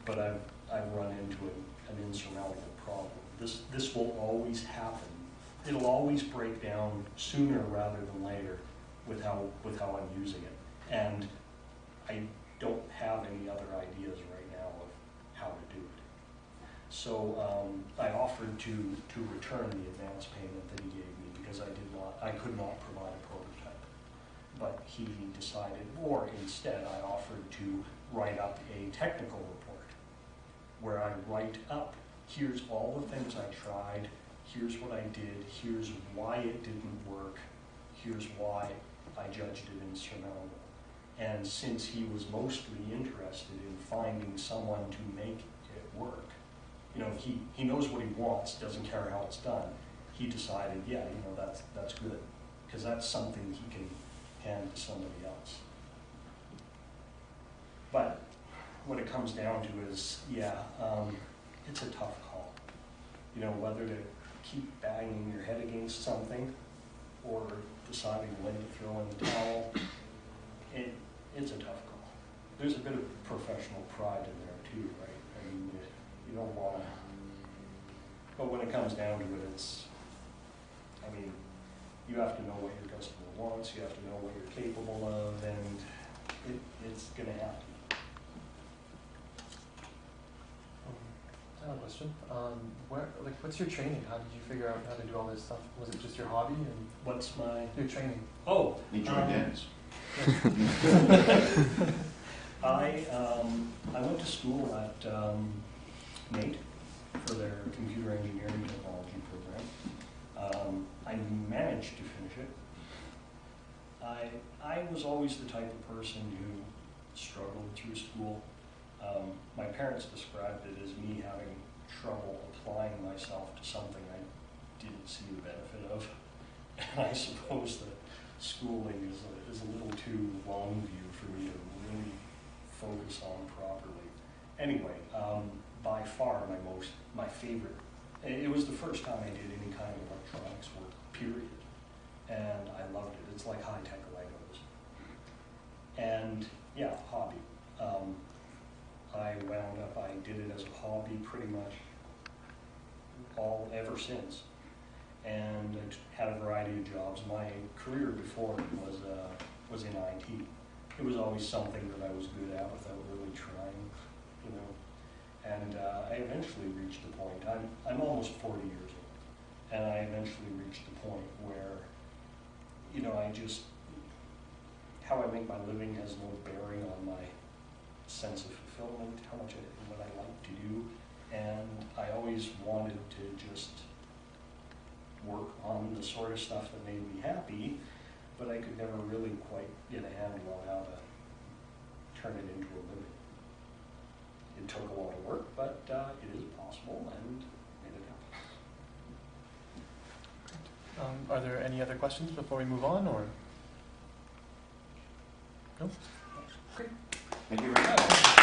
but I've run into an insurmountable problem. This will always happen. It'll always break down sooner rather than later with how I'm using it. And I don't have any other ideas right now of how to do it. So I offered to return the advance payment that he gave me because I could not provide a prototype. But he decided, or instead I offered to write up a technical report where I write up, here's all the things I tried, here's what I did, here's why it didn't work, here's why I judged it insurmountable. And since he was mostly interested in finding someone to make it work, you know, he knows what he wants, doesn't care how it's done, he decided, yeah, you know, that's good, because that's something he can hand to somebody else. But what it comes down to is, yeah, it's a tough call. You know, whether to keep banging your head against something or deciding when to throw in the towel, it's a tough call. There's a bit of professional pride in there too, right? I mean, you don't want to, but when it comes down to it, I mean, you have to know what your customer wants, you have to know what you're capable of, and it's going to happen. I have a question. What's your training? How did you figure out how to do all this stuff? Was it just your hobby? And what's your training? Oh, he joined ENTS. I went to school at NATE for their computer engineering technology program. I managed to finish it. I was always the type of person who struggled through school. My parents described it as me having trouble applying myself to something I didn't see the benefit of. And I suppose that schooling is a little too long view for me to really focus on properly. Anyway, by far my favorite, it was the first time I did any kind of electronics work, period. And I loved it. It's like high-tech Legos. And yeah, hobby. I did it as a hobby pretty much ever since. And I had a variety of jobs. My career before was in IT. It was always something that I was good at without really trying, you know. And I eventually reached the point, I'm almost 40 years old, and I eventually reached the point where, you know, how I make my living has no bearing on my sense of fulfillment, what I like to do, and I always wanted to just work on the sort of stuff that made me happy, but I could never really quite get a handle on how to turn it into a living. It took a lot of work, but it is possible, and made it happen. Are there any other questions before we move on, or? No? Great. Thank you very much.